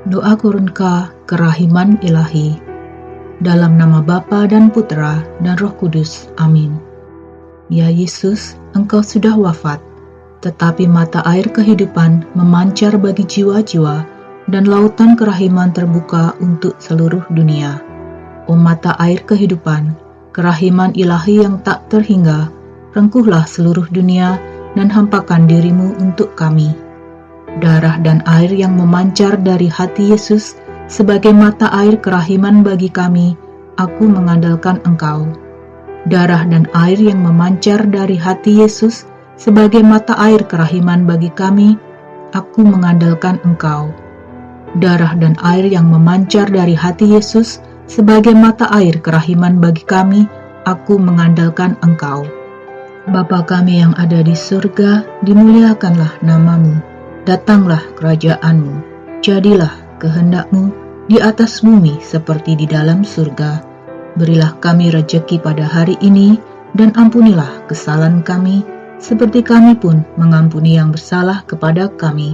Doa Kurunka Kerahiman Ilahi. Dalam nama Bapa dan Putra dan Roh Kudus. Amin. Ya Yesus, Engkau sudah wafat, tetapi mata air kehidupan memancar bagi jiwa-jiwa dan lautan kerahiman terbuka untuk seluruh dunia. O mata air kehidupan, kerahiman ilahi yang tak terhingga, rengkuhlah seluruh dunia dan hampakan dirimu untuk kami. Darah dan air yang memancar dari hati Yesus sebagai mata air kerahiman bagi kami, aku mengandalkan Engkau. Darah dan air yang memancar dari hati Yesus sebagai mata air kerahiman bagi kami, aku mengandalkan Engkau. Darah dan air yang memancar dari hati Yesus sebagai mata air kerahiman bagi kami, aku mengandalkan Engkau. Bapa kami yang ada di surga, dimuliakanlah nama-Mu. Datanglah kerajaan-Mu. Jadilah kehendak-Mu di atas bumi seperti di dalam surga. Berilah kami rejeki pada hari ini, dan ampunilah kesalahan kami, seperti kami pun mengampuni yang bersalah kepada kami.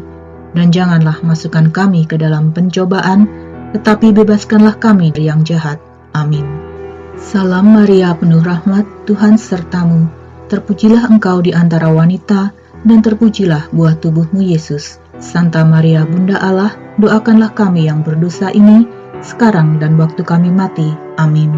Dan janganlah masukkan kami ke dalam pencobaan, tetapi bebaskanlah kami dari yang jahat. Amin. Salam Maria, penuh rahmat, Tuhan sertamu. Terpujilah engkau di antara wanita, dan terpujilah buah tubuhmu Yesus. Santa Maria Bunda Allah, doakanlah kami yang berdosa ini, sekarang dan waktu kami mati. Amin.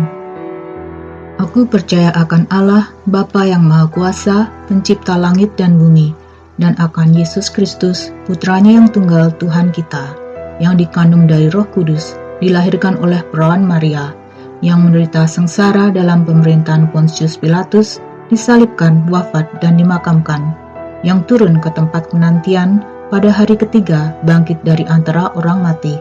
Aku percaya akan Allah, Bapa yang Maha Kuasa, pencipta langit dan bumi, dan akan Yesus Kristus, Putranya yang tunggal Tuhan kita, yang dikandung dari Roh Kudus, dilahirkan oleh perawan Maria, yang menderita sengsara dalam pemerintahan Pontius Pilatus, disalibkan, wafat, dan dimakamkan, yang turun ke tempat penantian, pada hari ketiga bangkit dari antara orang mati,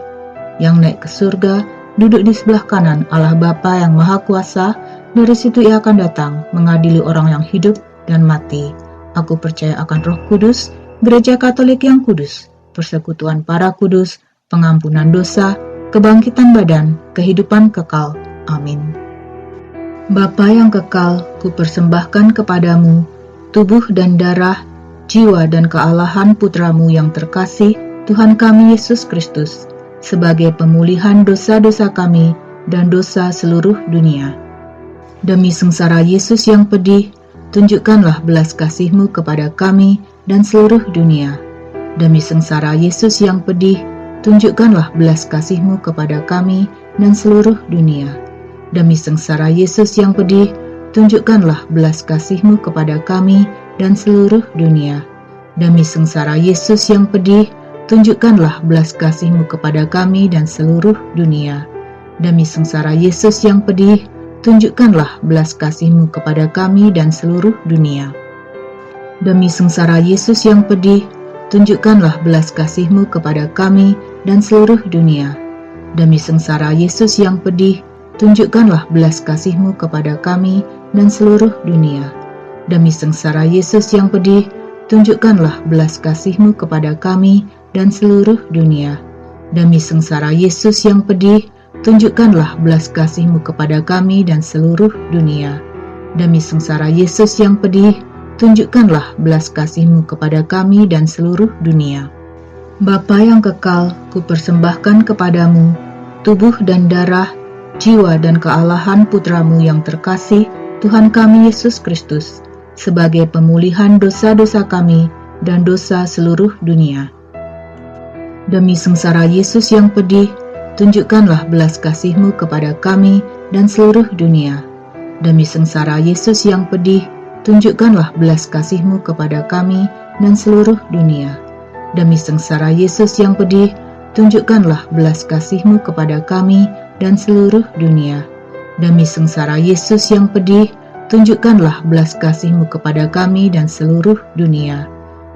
yang naik ke surga, duduk di sebelah kanan Allah Bapa yang Maha Kuasa. Dari situ Ia akan datang mengadili orang yang hidup dan mati. Aku percaya akan Roh Kudus, Gereja Katolik yang kudus, persekutuan para kudus, pengampunan dosa, kebangkitan badan, kehidupan kekal. Amin. Bapa yang kekal, kupersembahkan kepadamu tubuh dan darah, jiwa dan kealahan Putramu yang terkasih, Tuhan kami Yesus Kristus, sebagai pemulihan dosa-dosa kami dan dosa seluruh dunia. Demi sengsara Yesus yang pedih, tunjukkanlah belas kasih-Mu kepada kami dan seluruh dunia. Demi sengsara Yesus yang pedih, tunjukkanlah belas kasih-Mu kepada kami dan seluruh dunia. Demi sengsara Yesus yang pedih, tunjukkanlah belas kasih-Mu kepada kami dan seluruh dunia. Demi sengsara Yesus yang pedih, tunjukkanlah belas kasih-Mu kepada kami dan seluruh dunia. Demi sengsara Yesus yang pedih, tunjukkanlah belas kasih-Mu kepada kami dan seluruh dunia. Demi sengsara Yesus yang pedih, tunjukkanlah belas kasih-Mu kepada kami dan seluruh dunia. Demi sengsara Yesus yang pedih, tunjukkanlah belas kasih-Mu kepada kami dan seluruh dunia. Demi sengsara Yesus yang pedih, tunjukkanlah belas kasih-Mu kepada kami dan seluruh dunia. Demi sengsara Yesus yang pedih, tunjukkanlah belas kasih-Mu kepada kami dan seluruh dunia. Demi sengsara Yesus yang pedih, tunjukkanlah belas kasih-Mu kepada kami dan seluruh dunia. Bapa yang kekal, kupersembahkan kepadamu tubuh dan darah, jiwa dan kealahan Putramu yang terkasih, Tuhan kami Yesus Kristus, sebagai pemulihan dosa-dosa kami dan dosa seluruh dunia. Demi sengsara Yesus yang pedih, tunjukkanlah belas kasih-Mu kepada kami dan seluruh dunia. Demi sengsara Yesus yang pedih, tunjukkanlah belas kasih-Mu kepada kami dan seluruh dunia. Demi sengsara Yesus yang pedih, tunjukkanlah belas kasih-Mu kepada kami dan seluruh dunia. Demi sengsara Yesus yang pedih, tunjukkanlah belas kasih-Mu kepada kami dan seluruh dunia.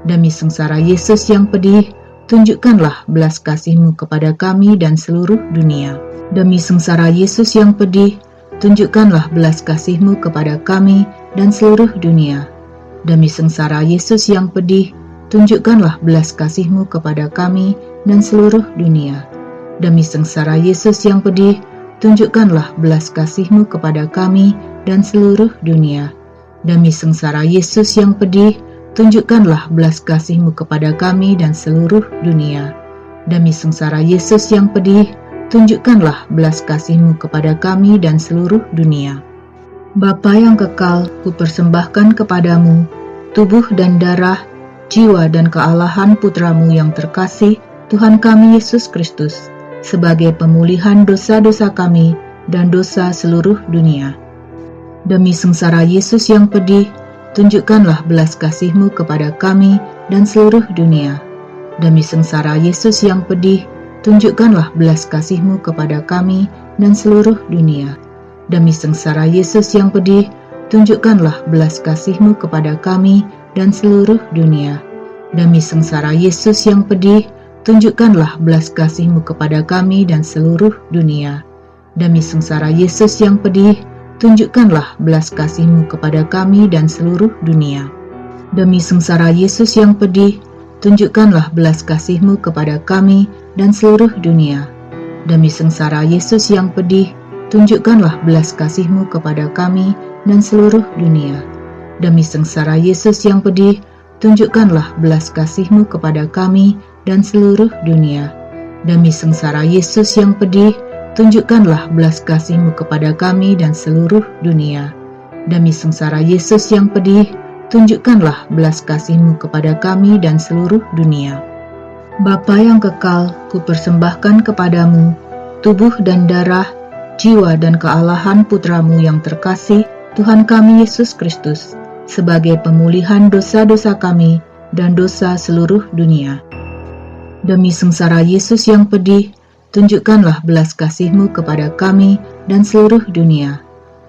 Demi sengsara Yesus yang pedih, tunjukkanlah belas kasih-Mu kepada kami dan seluruh dunia. Demi sengsara Yesus yang pedih, tunjukkanlah belas kasih-Mu kepada kami dan seluruh dunia. Demi sengsara Yesus yang pedih, tunjukkanlah belas kasih-Mu kepada kami dan seluruh dunia. Demi sengsara Yesus yang pedih, tunjukkanlah belas kasih-Mu kepada kami dan seluruh dunia. Demi sengsara Yesus yang pedih, tunjukkanlah belas kasih-Mu kepada kami dan seluruh dunia. Demi sengsara Yesus yang pedih, tunjukkanlah belas kasih-Mu kepada kami dan seluruh dunia. Bapa yang kekal, kupersembahkan kepadamu tubuh dan darah, jiwa dan kealahan Putra-Mu yang terkasih, Tuhan kami Yesus Kristus, sebagai pemulihan dosa-dosa kami dan dosa seluruh dunia. Demi sengsara Yesus yang pedih, tunjukkanlah belas kasih-Mu kepada kami dan seluruh dunia. Demi sengsara Yesus yang pedih, tunjukkanlah belas kasih-Mu kepada kami dan seluruh dunia. Demi sengsara Yesus yang pedih, tunjukkanlah belas kasih-Mu kepada kami dan seluruh dunia. Demi sengsara Yesus yang pedih, tunjukkanlah belas kasih-Mu kepada kami dan seluruh dunia. Demi sengsara Yesus yang pedih, tunjukkanlah belas kasih-Mu kepada kami dan seluruh dunia. Demi sengsara Yesus yang pedih, tunjukkanlah belas kasih-Mu kepada kami dan seluruh dunia. Demi sengsara Yesus yang pedih, tunjukkanlah belas kasih-Mu kepada kami dan seluruh dunia. Demi sengsara Yesus yang pedih, tunjukkanlah belas kasih-Mu kepada kami dan seluruh dunia. Demi sengsara Yesus yang pedih, tunjukkanlah belas kasih-Mu kepada kami dan seluruh dunia. Demi sengsara Yesus yang pedih, tunjukkanlah belas kasih-Mu kepada kami dan seluruh dunia. Bapa yang kekal, kupersembahkan kepadamu tubuh dan darah, jiwa dan kealahan Putra-Mu yang terkasih, Tuhan kami Yesus Kristus, sebagai pemulihan dosa-dosa kami dan dosa seluruh dunia. Demi sengsara Yesus yang pedih, tunjukkanlah belas kasih-Mu kepada kami dan seluruh dunia.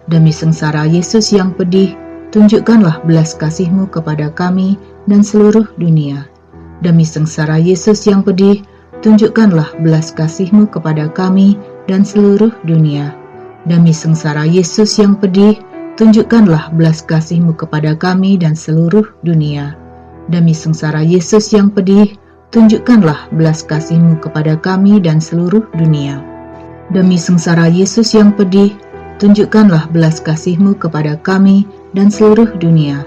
Demi sengsara Yesus yang pedih, tunjukkanlah belas kasih-Mu kepada kami dan seluruh dunia. Demi sengsara Yesus yang pedih, tunjukkanlah belas kasih-Mu kepada kami dan seluruh dunia. Demi sengsara Yesus yang pedih, tunjukkanlah belas kasih-Mu kepada kami dan seluruh dunia. Demi sengsara Yesus yang pedih, tunjukkanlah belas kasih-Mu kepada kami dan seluruh dunia. Demi sengsara Yesus yang pedih, tunjukkanlah belas kasih-Mu kepada kami dan seluruh dunia.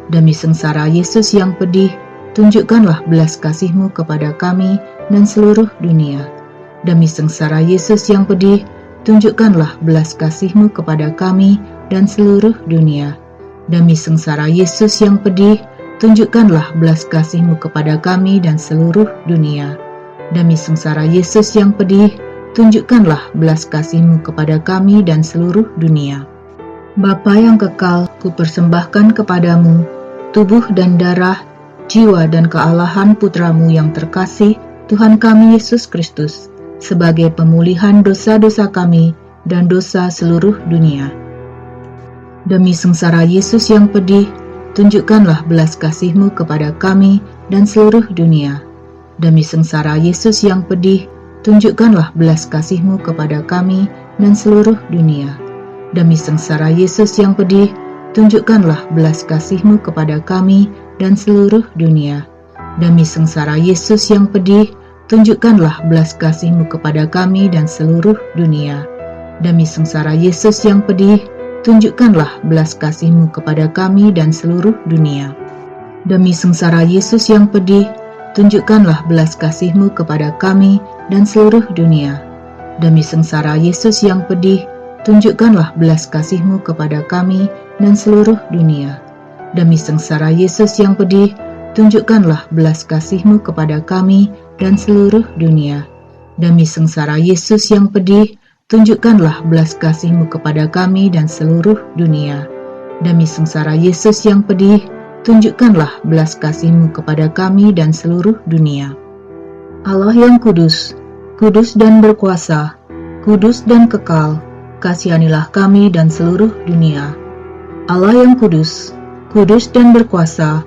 Demi sengsara Yesus yang pedih, tunjukkanlah belas kasih-Mu kepada kami dan seluruh dunia. Demi sengsara Yesus yang pedih, tunjukkanlah belas kasih-Mu kepada kami dan seluruh dunia. Demi sengsara Yesus yang pedih, tunjukkanlah belas kasih-Mu kepada kami dan seluruh dunia. Demi sengsara Yesus yang pedih, tunjukkanlah belas kasih-Mu kepada kami dan seluruh dunia. Bapa yang kekal, kupersembahkan kepadamu tubuh dan darah, jiwa dan kealahan Putra-Mu yang terkasih, Tuhan kami Yesus Kristus, sebagai pemulihan dosa-dosa kami dan dosa seluruh dunia. Demi sengsara Yesus yang pedih, tunjukkanlah belas kasih-Mu kepada kami dan seluruh dunia. Demi sengsara Yesus yang pedih, tunjukkanlah belas kasih-Mu kepada kami dan seluruh dunia. Demi sengsara Yesus yang pedih, tunjukkanlah belas kasih-Mu kepada kami dan seluruh dunia. Demi sengsara Yesus yang pedih, tunjukkanlah belas kasih-Mu kepada kami dan seluruh dunia. Demi sengsara Yesus yang pedih, tunjukkanlah belas kasih-Mu kepada kami dan seluruh dunia. Demi sengsara Yesus yang pedih, tunjukkanlah belas kasih-Mu kepada kami dan seluruh dunia. Demi sengsara Yesus yang pedih, tunjukkanlah belas kasih-Mu kepada kami dan seluruh dunia. Demi sengsara Yesus yang pedih, tunjukkanlah belas kasih-Mu kepada kami dan seluruh dunia. Demi sengsara Yesus yang pedih, tunjukkanlah belas kasih-Mu kepada kami dan seluruh dunia. Demi sengsara Yesus yang pedih, tunjukkanlah belas kasih-Mu kepada kami dan seluruh dunia. Allah yang kudus, kudus dan berkuasa, kudus dan kekal, kasihanilah kami dan seluruh dunia. Allah yang kudus, kudus dan berkuasa,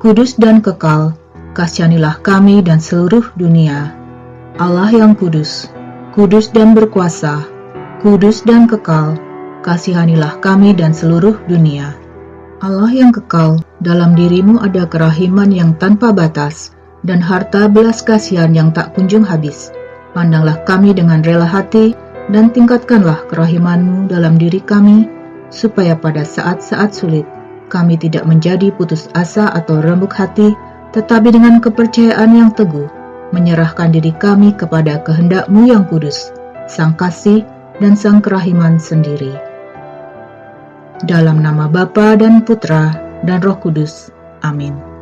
kudus dan kekal, kasihanilah kami dan seluruh dunia. Allah yang kudus, kudus dan berkuasa, kudus dan kekal, kasihanilah kami dan seluruh dunia. Allah yang kekal, dalam dirimu ada kerahiman yang tanpa batas, dan harta belas kasihan yang tak kunjung habis. Pandanglah kami dengan rela hati, dan tingkatkanlah kerahiman-Mu dalam diri kami, supaya pada saat-saat sulit, kami tidak menjadi putus asa atau rembuk hati, tetapi dengan kepercayaan yang teguh, menyerahkan diri kami kepada kehendak-Mu yang kudus, Sang Kasih dan Sang Kerahiman sendiri. Dalam nama Bapa dan Putra dan Roh Kudus. Amin.